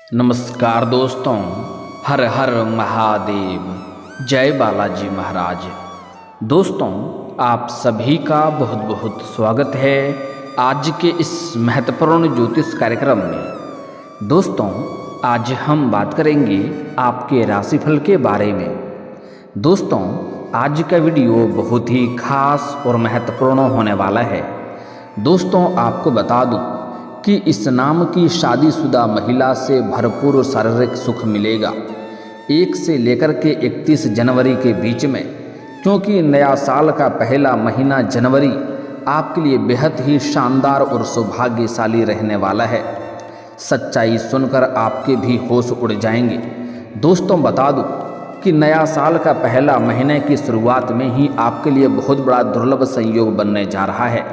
नमस्कार दोस्तों, हर हर महादेव, जय बालाजी महाराज। दोस्तों, आप सभी का बहुत बहुत स्वागत है आज के इस महत्वपूर्ण ज्योतिष कार्यक्रम में। दोस्तों, आज हम बात करेंगे आपके राशिफल के बारे में। दोस्तों, आज का वीडियो बहुत ही खास और महत्वपूर्ण होने वाला है। दोस्तों, आपको बता दूं कि इस नाम की शादीशुदा महिला से भरपूर शारीरिक सुख मिलेगा 1 से लेकर के 31 जनवरी के बीच में, क्योंकि नया साल का पहला महीना जनवरी आपके लिए बेहद ही शानदार और सौभाग्यशाली रहने वाला है। सच्चाई सुनकर आपके भी होश उड़ जाएंगे। दोस्तों, बता दूं कि नया साल का पहला महीने की शुरुआत में ही आपके लिए बहुत बड़ा दुर्लभ संयोग बनने जा रहा है,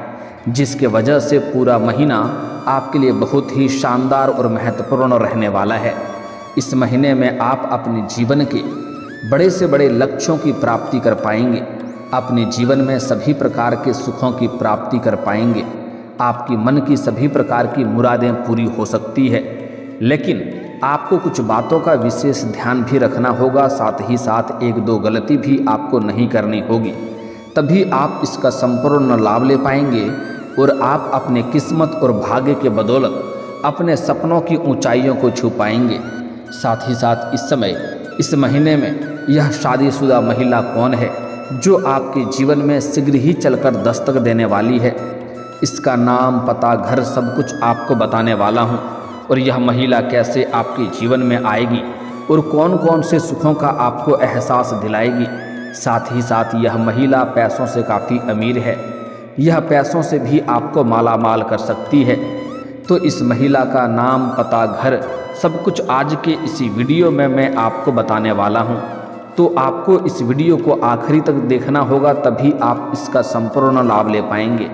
जिसके वजह से पूरा महीना आपके लिए बहुत ही शानदार और महत्वपूर्ण रहने वाला है। इस महीने में आप अपने जीवन के बड़े से बड़े लक्ष्यों की प्राप्ति कर पाएंगे। अपने जीवन में सभी प्रकार के सुखों की प्राप्ति कर पाएंगे। आपकी मन की सभी प्रकार की मुरादें पूरी हो सकती है, लेकिन आपको कुछ बातों का विशेष ध्यान भी रखना होगा। साथ ही साथ 1-2 गलती भी आपको नहीं करनी होगी, तभी आप इसका संपूर्ण लाभ ले पाएंगे और आप अपने किस्मत और भाग्य के बदौलत अपने सपनों की ऊंचाइयों को छू पाएंगे। साथ ही साथ इस समय इस महीने में यह शादीशुदा महिला कौन है जो आपके जीवन में शीघ्र ही चलकर दस्तक देने वाली है, इसका नाम, पता, घर सब कुछ आपको बताने वाला हूँ। और यह महिला कैसे आपके जीवन में आएगी और कौन कौन से सुखों का आपको एहसास दिलाएगी। साथ ही साथ यह महिला पैसों से काफ़ी अमीर है, यह पैसों से भी आपको माला माल कर सकती है। तो इस महिला का नाम, पता, घर सब कुछ आज के इसी वीडियो में मैं आपको बताने वाला हूं। तो आपको इस वीडियो को आखिरी तक देखना होगा, तभी आप इसका संपूर्ण लाभ ले पाएंगे।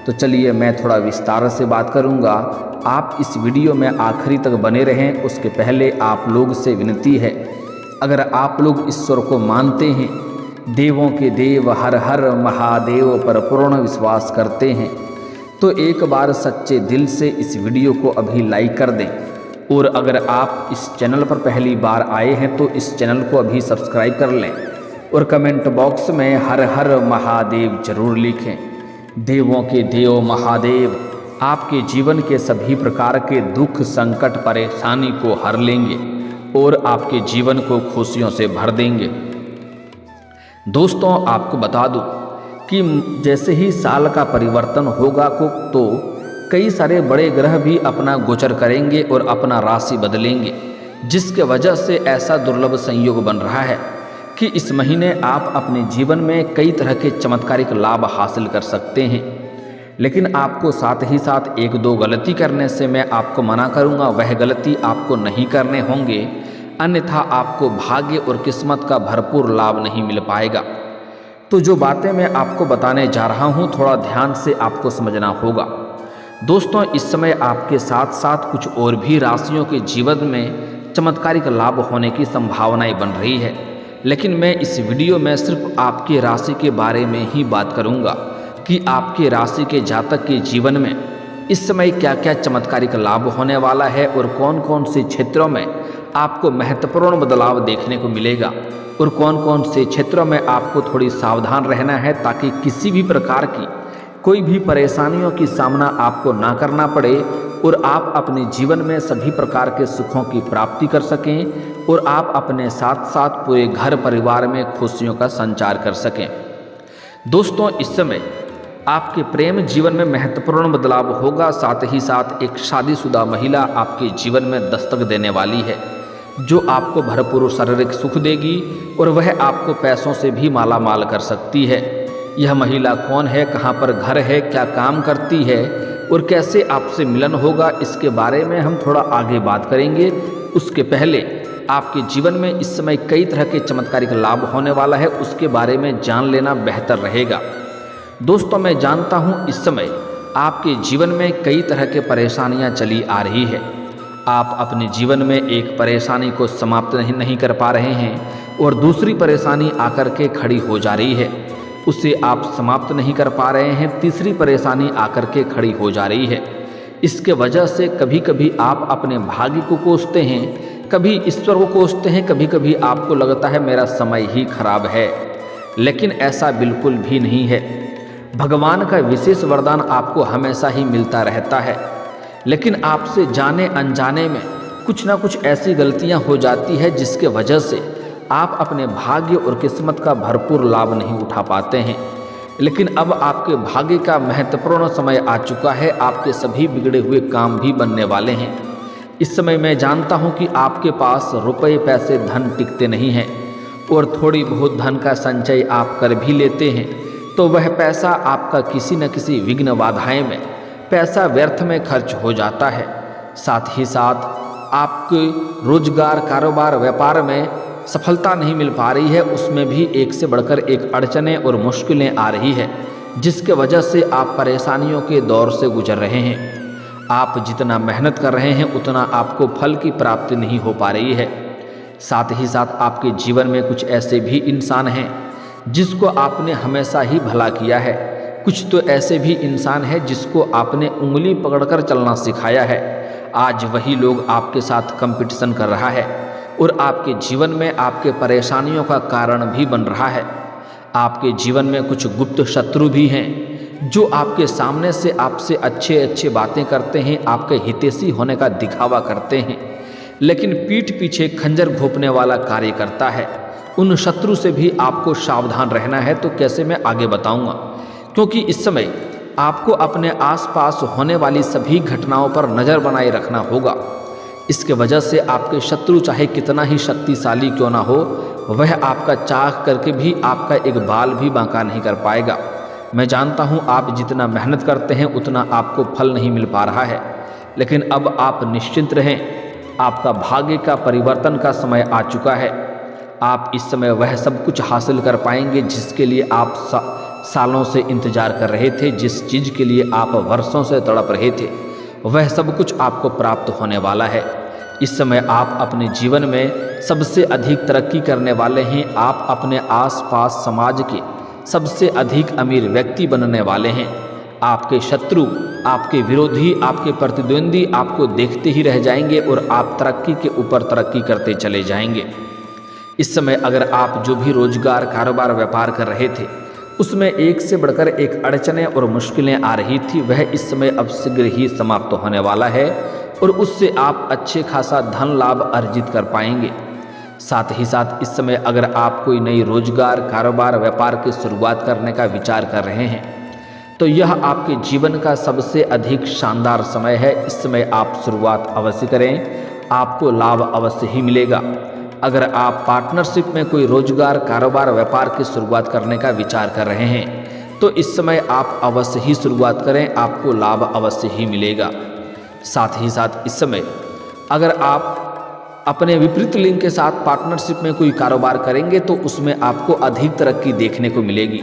तो चलिए, मैं थोड़ा विस्तार से बात करूंगा, आप इस वीडियो में आखिरी तक बने रहें। उसके पहले आप लोग से विनती है, अगर आप लोग ईश्वर को मानते हैं, देवों के देव हर हर महादेव पर पूर्ण विश्वास करते हैं, तो एक बार सच्चे दिल से इस वीडियो को अभी लाइक कर दें। और अगर आप इस चैनल पर पहली बार आए हैं तो इस चैनल को अभी सब्सक्राइब कर लें और कमेंट बॉक्स में हर हर महादेव जरूर लिखें। देवों के देव महादेव आपके जीवन के सभी प्रकार के दुख, संकट, परेशानी को हर लेंगे और आपके जीवन को खुशियों से भर देंगे। दोस्तों, आपको बता दूं कि जैसे ही साल का परिवर्तन होगा तो कई सारे बड़े ग्रह भी अपना गोचर करेंगे और अपना राशि बदलेंगे, जिसके वजह से ऐसा दुर्लभ संयोग बन रहा है कि इस महीने आप अपने जीवन में कई तरह के चमत्कारिक लाभ हासिल कर सकते हैं। लेकिन आपको साथ ही साथ 1-2 गलती करने से मैं आपको मना करूंगा। वह गलती आपको नहीं करने होंगे, अन्यथा आपको भाग्य और किस्मत का भरपूर लाभ नहीं मिल पाएगा। तो जो बातें मैं आपको बताने जा रहा हूं, थोड़ा ध्यान से आपको समझना होगा। दोस्तों, इस समय आपके साथ साथ कुछ और भी राशियों के जीवन में चमत्कारिक लाभ होने की संभावनाएं बन रही है, लेकिन मैं इस वीडियो में सिर्फ आपके राशि के बारे में ही बात करूंगा कि आपके राशि के जातक के जीवन में इस समय क्या क्या चमत्कारिक लाभ होने वाला है और कौन कौन से क्षेत्रों में आपको महत्वपूर्ण बदलाव देखने को मिलेगा और कौन कौन से क्षेत्रों में आपको थोड़ी सावधान रहना है, ताकि किसी भी प्रकार की कोई भी परेशानियों की सामना आपको ना करना पड़े और आप अपने जीवन में सभी प्रकार के सुखों की प्राप्ति कर सकें और आप अपने साथ साथ पूरे घर परिवार में खुशियों का संचार कर सकें। दोस्तों, इस समय आपके प्रेम जीवन में महत्वपूर्ण बदलाव होगा। साथ ही साथ एक शादीशुदा महिला आपके जीवन में दस्तक देने वाली है, जो आपको भरपूर शारीरिक सुख देगी और वह आपको पैसों से भी माला माल कर सकती है। यह महिला कौन है, कहाँ पर घर है, क्या काम करती है और कैसे आपसे मिलन होगा, इसके बारे में हम थोड़ा आगे बात करेंगे। उसके पहले आपके जीवन में इस समय कई तरह के चमत्कारिक लाभ होने वाला है, उसके बारे में जान लेना बेहतर रहेगा। दोस्तों, मैं जानता हूँ इस समय आपके जीवन में कई तरह के परेशानियाँ चली आ रही है। आप अपने जीवन में एक परेशानी को समाप्त नहीं कर पा रहे हैं और दूसरी परेशानी आकर के खड़ी हो जा रही है, उसे आप समाप्त नहीं कर पा रहे हैं, तीसरी परेशानी आकर के खड़ी हो जा रही है। इसके वजह से कभी कभी आप अपने भाग्य को कोसते हैं, कभी ईश्वर को कोसते हैं, कभी कभी आपको लगता है मेरा समय ही खराब है, लेकिन ऐसा बिल्कुल भी नहीं है। भगवान का विशेष वरदान आपको हमेशा ही मिलता रहता है, लेकिन आपसे जाने अनजाने में कुछ ना कुछ ऐसी गलतियां हो जाती है जिसके वजह से आप अपने भाग्य और किस्मत का भरपूर लाभ नहीं उठा पाते हैं। लेकिन अब आपके भाग्य का महत्वपूर्ण समय आ चुका है, आपके सभी बिगड़े हुए काम भी बनने वाले हैं। इस समय मैं जानता हूं कि आपके पास रुपए पैसे धन टिकते नहीं हैं और थोड़ी बहुत धन का संचय आप कर भी लेते हैं तो वह पैसा आपका किसी न किसी विघ्न बाधाएं में पैसा व्यर्थ में खर्च हो जाता है। साथ ही साथ आपके रोजगार कारोबार व्यापार में सफलता नहीं मिल पा रही है, उसमें भी एक से बढ़कर एक अड़चनें और मुश्किलें आ रही है, जिसके वजह से आप परेशानियों के दौर से गुजर रहे हैं। आप जितना मेहनत कर रहे हैं उतना आपको फल की प्राप्ति नहीं हो पा रही है। साथ ही साथ आपके जीवन में कुछ ऐसे भी इंसान हैं जिसको आपने हमेशा ही भला किया है, कुछ तो ऐसे भी इंसान हैं जिसको आपने उंगली पकड़कर चलना सिखाया है। आज वही लोग आपके साथ कंपटीशन कर रहा है और आपके जीवन में आपके परेशानियों का कारण भी बन रहा है। आपके जीवन में कुछ गुप्त शत्रु भी हैं जो आपके सामने से आपसे अच्छे बातें करते हैं, आपके हितैषी होने का दिखावा करते हैं, लेकिन पीठ पीछे खंजर घोंपने वाला कार्य करता है। उन शत्रु से भी आपको सावधान रहना है। तो कैसे, मैं आगे बताऊंगा, क्योंकि इस समय आपको अपने आसपास होने वाली सभी घटनाओं पर नज़र बनाए रखना होगा। इसके वजह से आपके शत्रु चाहे कितना ही शक्तिशाली क्यों ना हो, वह आपका चाह करके भी आपका एक बाल भी बांका नहीं कर पाएगा। मैं जानता हूँ आप जितना मेहनत करते हैं उतना आपको फल नहीं मिल पा रहा है, लेकिन अब आप निश्चिंत रहें, आपका भाग्य का परिवर्तन का समय आ चुका है। आप इस समय वह सब कुछ हासिल कर पाएंगे जिसके लिए आप सालों से इंतजार कर रहे थे, जिस चीज़ के लिए आप वर्षों से तड़प रहे थे, वह सब कुछ आपको प्राप्त होने वाला है। इस समय आप अपने जीवन में सबसे अधिक तरक्की करने वाले हैं। आप अपने आसपास समाज के सबसे अधिक अमीर व्यक्ति बनने वाले हैं। आपके शत्रु, आपके विरोधी, आपके प्रतिद्वंदी आपको देखते ही रह जाएंगे और आप तरक्की के ऊपर तरक्की करते चले जाएंगे। इस समय अगर आप जो भी रोजगार कारोबार व्यापार कर रहे थे उसमें एक से बढ़कर एक अड़चनें और मुश्किलें आ रही थी, वह इस समय अब शीघ्र ही समाप्त होने वाला है और उससे आप अच्छे खासा धन लाभ अर्जित कर पाएंगे। साथ ही साथ इस समय अगर आप कोई नई रोजगार कारोबार व्यापार की शुरुआत करने का विचार कर रहे हैं तो यह आपके जीवन का सबसे अधिक शानदार समय है। इस समय आप शुरुआत अवश्य करें, आपको लाभ अवश्य ही मिलेगा। अगर आप पार्टनरशिप में कोई रोजगार कारोबार व्यापार की शुरुआत करने का विचार कर रहे हैं तो इस समय आप अवश्य ही शुरुआत करें, आपको लाभ अवश्य ही मिलेगा। साथ ही साथ इस समय अगर आप अपने विपरीत लिंग के साथ पार्टनरशिप में कोई कारोबार करेंगे तो उसमें आपको अधिक तरक्की देखने को मिलेगी।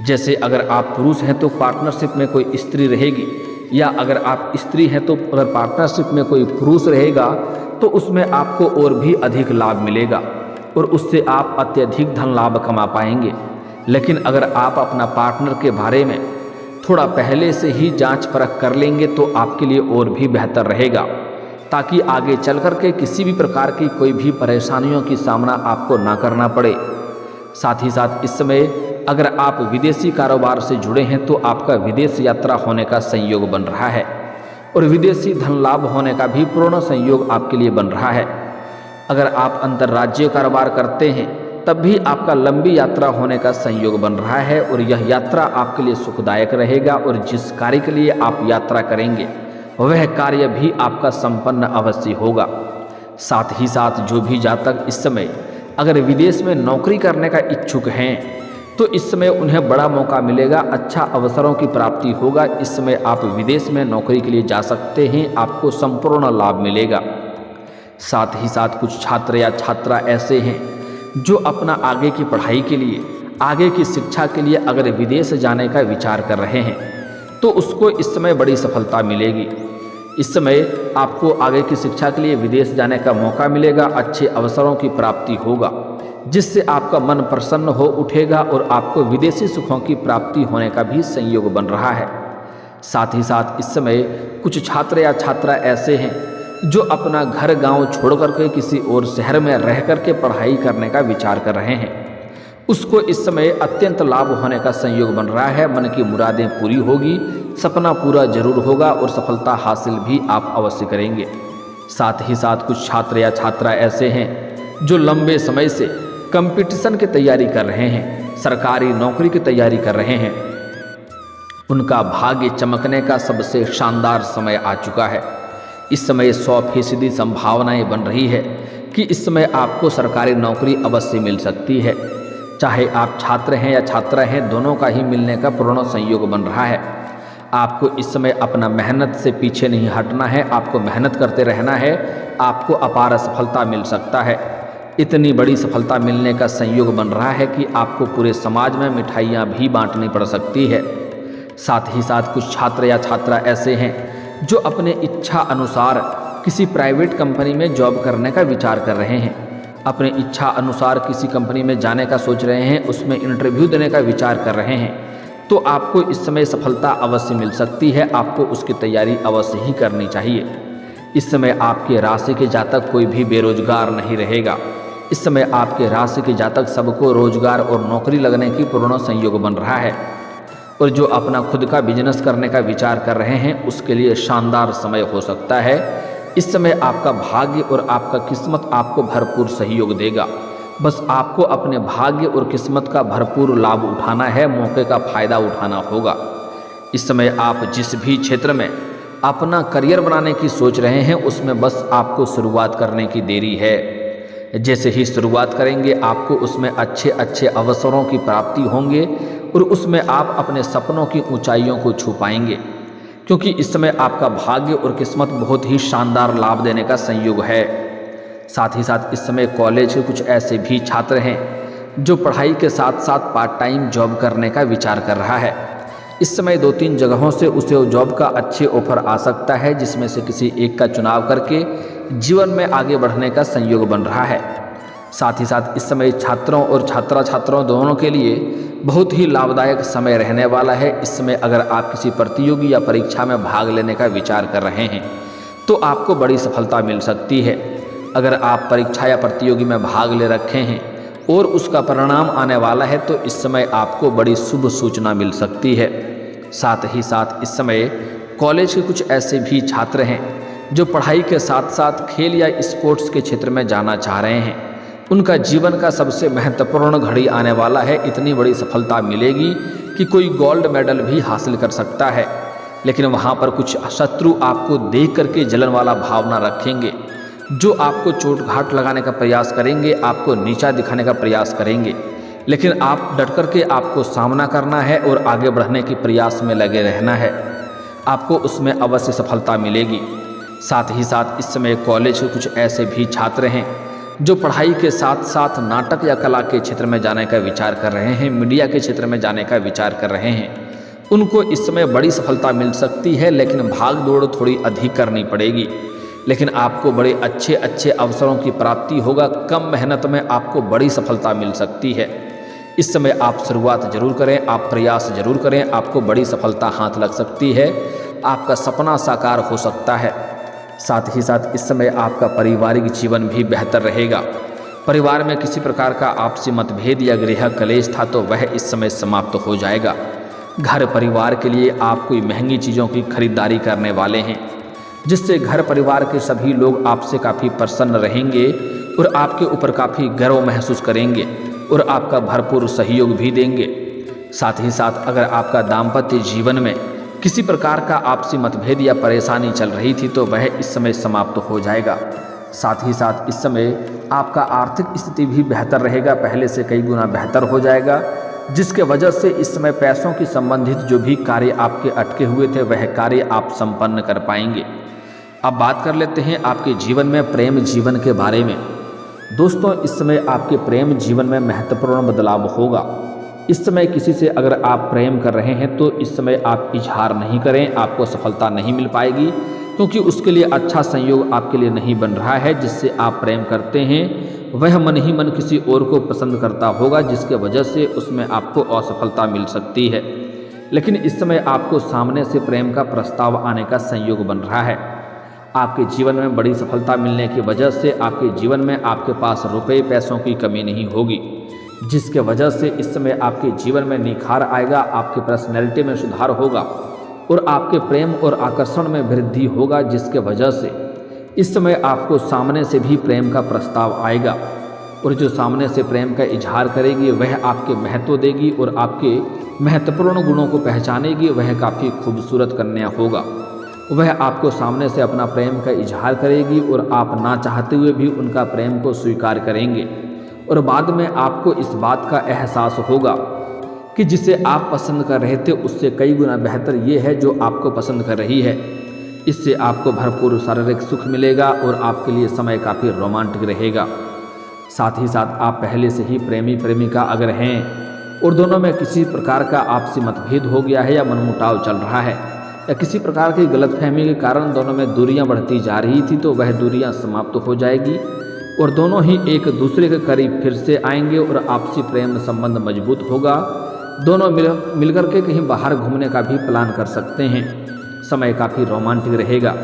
जैसे अगर आप पुरुष हैं तो पार्टनरशिप में कोई स्त्री रहेगी, या अगर आप स्त्री हैं तो अगर पार्टनरशिप में कोई पुरुष रहेगा तो उसमें आपको और भी अधिक लाभ मिलेगा और उससे आप अत्यधिक धन लाभ कमा पाएंगे। लेकिन अगर आप अपना पार्टनर के बारे में थोड़ा पहले से ही जांच परख कर लेंगे तो आपके लिए और भी बेहतर रहेगा, ताकि आगे चल कर के किसी भी प्रकार की कोई भी परेशानियों की सामना आपको ना करना पड़े। साथ ही साथ इस समय अगर आप विदेशी कारोबार से जुड़े हैं तो आपका विदेश यात्रा होने का संयोग बन रहा है और विदेशी धन लाभ होने का भी पूर्ण संयोग आपके लिए बन रहा है। अगर आप अंतर्राज्यीय कारोबार करते हैं तब भी आपका लंबी यात्रा होने का संयोग बन रहा है और यह यात्रा आपके लिए सुखदायक रहेगा और जिस कार्य के लिए आप यात्रा करेंगे वह कार्य भी आपका संपन्न अवश्य होगा। साथ ही साथ जो भी जातक इस समय अगर विदेश में नौकरी करने का इच्छुक हैं तो इस समय उन्हें बड़ा मौका मिलेगा, अच्छा अवसरों की प्राप्ति होगा। इस समय आप विदेश में नौकरी के लिए जा सकते हैं, आपको संपूर्ण लाभ मिलेगा। साथ ही साथ कुछ छात्र या छात्रा ऐसे हैं जो अपना आगे की पढ़ाई के लिए, आगे की शिक्षा के लिए अगर विदेश जाने का विचार कर रहे हैं तो उसको इस समय बड़ी सफलता मिलेगी। इस समय आपको आगे की शिक्षा के लिए विदेश जाने का मौका मिलेगा, अच्छे अवसरों की प्राप्ति होगा जिससे आपका मन प्रसन्न हो उठेगा और आपको विदेशी सुखों की प्राप्ति होने का भी संयोग बन रहा है। साथ ही साथ इस समय कुछ छात्र या छात्रा ऐसे हैं जो अपना घर गांव छोड़ करके किसी और शहर में रह करके पढ़ाई करने का विचार कर रहे हैं। उसको इस समय अत्यंत लाभ होने का संयोग बन रहा है। मन की मुरादें पूरी होगी, सपना पूरा जरूर होगा और सफलता हासिल भी आप अवश्य करेंगे। साथ ही साथ कुछ छात्र या छात्रा ऐसे हैं जो लंबे समय से कंपटीशन की तैयारी कर रहे हैं, सरकारी नौकरी की तैयारी कर रहे हैं। उनका भाग्य चमकने का सबसे शानदार समय आ चुका है। इस समय 100% संभावनाएं बन रही है कि इस समय आपको सरकारी नौकरी अवश्य मिल सकती है। चाहे आप छात्र हैं या छात्रा हैं, दोनों का ही मिलने का पूर्ण संयोग बन रहा है। आपको इस समय अपना मेहनत से पीछे नहीं हटना है, आपको मेहनत करते रहना है। आपको अपार सफलता मिल सकता है। इतनी बड़ी सफलता मिलने का संयोग बन रहा है कि आपको पूरे समाज में मिठाइयाँ भी बांटनी पड़ सकती है। साथ ही साथ कुछ छात्र या छात्रा ऐसे हैं जो अपने इच्छा अनुसार किसी प्राइवेट कंपनी में जॉब करने का विचार कर रहे हैं। अपने इच्छा अनुसार किसी कंपनी में जाने का सोच रहे हैं, उसमें इंटरव्यू देने का विचार कर रहे हैं। तो आपको इस समय सफलता अवश्य मिल सकती है। आपको उसकी तैयारी अवश्य ही करनी चाहिए। इस समय आपके राशि के जातक कोई भी बेरोजगार नहीं रहेगा। इस समय आपके राशि के जातक सबको रोजगार और नौकरी लगने की पूर्ण संयोग बन रहा है। और जो अपना खुद का बिजनेस करने का विचार कर रहे हैं, उसके लिए शानदार समय हो सकता है। इस समय आपका भाग्य और आपका किस्मत आपको भरपूर सहयोग देगा। बस आपको अपने भाग्य और किस्मत का भरपूर लाभ उठाना है, मौके का फायदा उठाना होगा। इस समय आप जिस भी क्षेत्र में अपना करियर बनाने की सोच रहे हैं, उसमें बस आपको शुरुआत करने की देरी है। जैसे ही शुरुआत करेंगे, आपको उसमें अच्छे अच्छे अवसरों की प्राप्ति होंगे और उसमें आप अपने सपनों की ऊंचाइयों को छू पाएंगे। क्योंकि इस समय आपका भाग्य और किस्मत बहुत ही शानदार लाभ देने का संयोग है। साथ ही साथ इस समय कॉलेज के कुछ ऐसे भी छात्र हैं जो पढ़ाई के साथ साथ पार्ट टाइम जॉब करने का विचार कर रहा है। इस समय 2-3 जगहों से उसे जॉब का अच्छे ऑफर आ सकता है, जिसमें से किसी एक का चुनाव करके जीवन में आगे बढ़ने का संयोग बन रहा है। साथ ही साथ इस समय छात्रों और छात्राओं दोनों के लिए बहुत ही लाभदायक समय रहने वाला है। इस समय अगर आप किसी प्रतियोगी या परीक्षा में भाग लेने का विचार कर रहे हैं तो आपको बड़ी सफलता मिल सकती है। अगर आप परीक्षा या प्रतियोगी में भाग ले रखे हैं और उसका परिणाम आने वाला है तो इस समय आपको बड़ी शुभ सूचना मिल सकती है। साथ ही साथ इस समय कॉलेज के कुछ ऐसे भी छात्र हैं जो पढ़ाई के साथ साथ खेल या स्पोर्ट्स के क्षेत्र में जाना चाह रहे हैं। उनका जीवन का सबसे महत्वपूर्ण घड़ी आने वाला है। इतनी बड़ी सफलता मिलेगी कि कोई गोल्ड मेडल भी हासिल कर सकता है। लेकिन वहाँ पर कुछ शत्रु आपको देख करके जलन वाला भावना रखेंगे, जो आपको चोट-घाट लगाने का प्रयास करेंगे, आपको नीचा दिखाने का प्रयास करेंगे। लेकिन आप डट करके आपको सामना करना है और आगे बढ़ने के प्रयास में लगे रहना है। आपको उसमें अवश्य सफलता मिलेगी। साथ ही साथ इस समय कॉलेज के कुछ ऐसे भी छात्र हैं जो पढ़ाई के साथ साथ नाटक या कला के क्षेत्र में जाने का विचार कर रहे हैं, मीडिया के क्षेत्र में जाने का विचार कर रहे हैं। उनको इस समय बड़ी सफलता मिल सकती है, लेकिन भाग दौड़ थोड़ी अधिक करनी पड़ेगी। लेकिन आपको बड़े अच्छे अच्छे अवसरों की प्राप्ति होगा। कम मेहनत में आपको बड़ी सफलता मिल सकती है। इस समय आप शुरुआत जरूर करें, आप प्रयास जरूर करें, आपको बड़ी सफलता हाथ लग सकती है। आपका सपना साकार हो सकता है। साथ ही साथ इस समय आपका पारिवारिक जीवन भी बेहतर रहेगा। परिवार में किसी प्रकार का आपसी मतभेद या गृह कलेश था तो वह इस समय समाप्त हो जाएगा। घर परिवार के लिए आप कोई महंगी चीज़ों की खरीदारी करने वाले हैं, जिससे घर परिवार के सभी लोग आपसे काफ़ी प्रसन्न रहेंगे और आपके ऊपर काफ़ी गर्व महसूस करेंगे और आपका भरपूर सहयोग भी देंगे। साथ ही साथ अगर आपका दाम्पत्य जीवन में किसी प्रकार का आपसी मतभेद या परेशानी चल रही थी तो वह इस समय समाप्त हो जाएगा। साथ ही साथ इस समय आपका आर्थिक स्थिति भी बेहतर रहेगा, पहले से कई गुना बेहतर हो जाएगा, जिसके वजह से इस समय पैसों की संबंधित जो भी कार्य आपके अटके हुए थे वह कार्य आप संपन्न कर पाएंगे। अब बात कर लेते हैं आपके जीवन में प्रेम जीवन के बारे में। दोस्तों, इस समय आपके प्रेम जीवन में महत्वपूर्ण बदलाव होगा। इस समय किसी से अगर आप प्रेम कर रहे हैं तो इस समय आप इजहार नहीं करें, आपको सफलता नहीं मिल पाएगी, क्योंकि उसके लिए अच्छा संयोग आपके लिए नहीं बन रहा है। जिससे आप प्रेम करते हैं वह मन ही मन किसी और को पसंद करता होगा, जिसके वजह से उसमें आपको असफलता मिल सकती है। लेकिन इस समय आपको सामने से प्रेम का प्रस्ताव आने का संयोग बन रहा है। आपके जीवन में बड़ी सफलता मिलने की वजह से आपके जीवन में आपके पास रुपए पैसों की कमी नहीं होगी, जिसके वजह से इस समय आपके जीवन में निखार आएगा, आपकी पर्सनैलिटी में सुधार होगा और आपके प्रेम और आकर्षण में वृद्धि होगा, जिसके वजह से इस समय आपको सामने से भी प्रेम का प्रस्ताव आएगा और जो सामने से प्रेम का इजहार करेगी वह आपके महत्व देगी और आपके महत्वपूर्ण गुणों को पहचानेगी। वह काफ़ी खूबसूरत कन्या होगा। वह आपको सामने से अपना प्रेम का इजहार करेगी और आप ना चाहते हुए भी उनका प्रेम को स्वीकार करेंगे और बाद में आपको इस बात का एहसास होगा कि जिसे आप पसंद कर रहे थे उससे कई गुना बेहतर ये है जो आपको पसंद कर रही है। इससे आपको भरपूर शारीरिक सुख मिलेगा और आपके लिए समय काफ़ी रोमांटिक रहेगा। साथ ही साथ आप पहले से ही प्रेमी प्रेमिका अगर हैं और दोनों में किसी प्रकार का आपसी मतभेद हो गया है या मनमुटाव चल रहा है या किसी प्रकार की गलतफहमी के कारण दोनों में दूरियां बढ़ती जा रही थी, तो वह दूरियां समाप्त हो जाएगी और दोनों ही एक दूसरे के करीब फिर से आएंगे और आपसी प्रेम संबंध मजबूत होगा। दोनों मिलकर के कहीं बाहर घूमने का भी प्लान कर सकते हैं। समय काफ़ी रोमांटिक रहेगा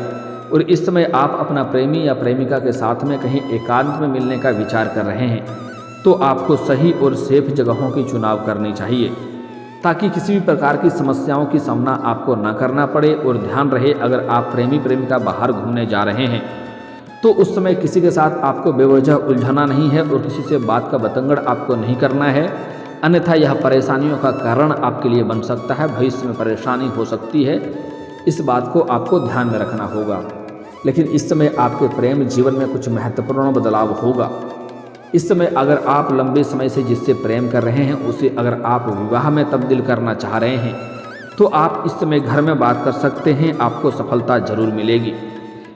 और इस समय आप अपना प्रेमी या प्रेमिका के साथ में कहीं एकांत में मिलने का विचार कर रहे हैं, तो आपको सही और सेफ जगहों की चुनाव करनी चाहिए ताकि किसी भी प्रकार की समस्याओं की सामना आपको ना करना पड़े। और ध्यान रहे, अगर आप प्रेमी प्रेमिका बाहर घूमने जा रहे हैं तो उस समय किसी के साथ आपको बेवजह उलझना नहीं है और किसी से बात का बतंगड़ आपको नहीं करना है, अन्यथा यह परेशानियों का कारण आपके लिए बन सकता है। भविष्य में परेशानी हो सकती है, इस बात को आपको ध्यान में रखना होगा। लेकिन इस समय आपके प्रेम जीवन में कुछ महत्वपूर्ण बदलाव होगा। इस समय अगर आप लंबे समय से जिससे प्रेम कर रहे हैं उसे अगर आप विवाह में तब्दील करना चाह रहे हैं तो आप इस समय घर में बात कर सकते हैं, आपको सफलता जरूर मिलेगी।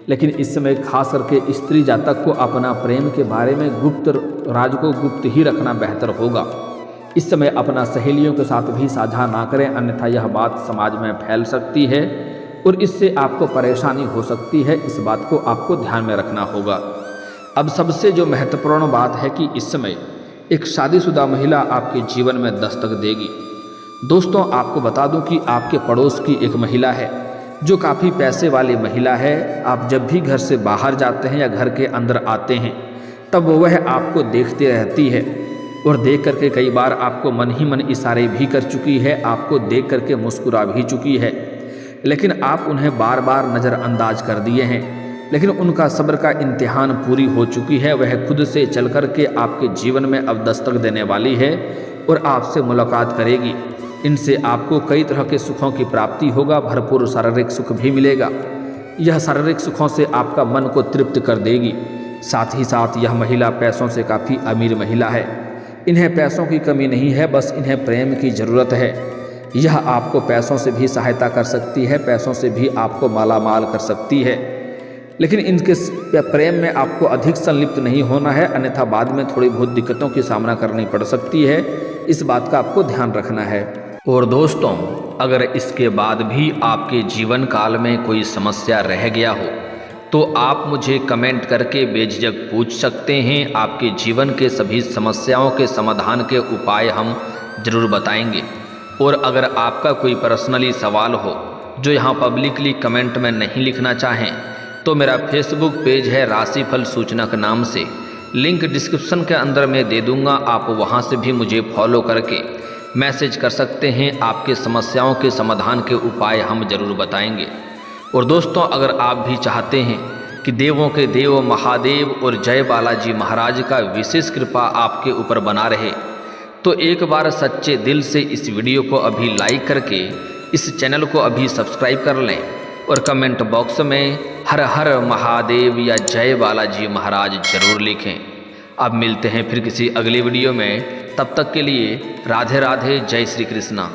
लेकिन इस समय खास करके स्त्री जातक को अपना प्रेम के बारे में गुप्त राज को गुप्त ही रखना बेहतर होगा। इस समय अपना सहेलियों के साथ भी साझा ना करें, अन्यथा यह बात समाज में फैल सकती है और इससे आपको परेशानी हो सकती है। इस बात को आपको ध्यान में रखना होगा। अब सबसे जो महत्वपूर्ण बात है कि इस समय एक शादीशुदा महिला आपके जीवन में दस्तक देगी। दोस्तों, आपको बता दूं कि आपके पड़ोस की एक महिला है जो काफ़ी पैसे वाली महिला है। आप जब भी घर से बाहर जाते हैं या घर के अंदर आते हैं तब वह आपको देखती रहती है और देख करके कई बार आपको मन ही मन इशारे भी कर चुकी है, आपको देख करके मुस्कुरा भी चुकी है, लेकिन आप उन्हें बार बार नज़रअंदाज कर दिए हैं। लेकिन उनका सब्र का इम्तिहान पूरी हो चुकी है। वह खुद से चल कर के आपके जीवन में अब दस्तक देने वाली है और आपसे मुलाकात करेगी। इनसे आपको कई तरह के सुखों की प्राप्ति होगा, भरपूर शारीरिक सुख भी मिलेगा। यह शारीरिक सुखों से आपका मन को तृप्त कर देगी। साथ ही साथ यह महिला पैसों से काफ़ी अमीर महिला है। इन्हें पैसों की कमी नहीं है, बस इन्हें प्रेम की ज़रूरत है। यह आपको पैसों से भी सहायता कर सकती है, पैसों से भी आपको मालामाल कर सकती है, लेकिन इनके प्रेम में आपको अधिक संलिप्त नहीं होना है, अन्यथा बाद में थोड़ी बहुत दिक्कतों की सामना करनी पड़ सकती है। इस बात का आपको ध्यान रखना है। और दोस्तों, अगर इसके बाद भी आपके जीवन काल में कोई समस्या रह गया हो तो आप मुझे कमेंट करके बेझिझक पूछ सकते हैं। आपके जीवन के सभी समस्याओं के समाधान के उपाय हम जरूर बताएंगे। और अगर आपका कोई पर्सनली सवाल हो जो यहाँ पब्लिकली कमेंट में नहीं लिखना चाहें तो मेरा फेसबुक पेज है राशिफल सूचनक नाम से, लिंक डिस्क्रिप्शन के अंदर मैं दे दूँगा। आप वहाँ से भी मुझे फॉलो करके मैसेज कर सकते हैं। आपके समस्याओं के समाधान के उपाय हम जरूर बताएंगे। और दोस्तों, अगर आप भी चाहते हैं कि देवों के देव महादेव और जय बालाजी महाराज का विशेष कृपा आपके ऊपर बना रहे तो एक बार सच्चे दिल से इस वीडियो को अभी लाइक करके इस चैनल को अभी सब्सक्राइब कर लें और कमेंट बॉक्स में हर हर महादेव या जय बालाजी महाराज जरूर लिखें। अब मिलते हैं फिर किसी अगली वीडियो में, तब तक के लिए राधे राधे, जय श्री कृष्णा।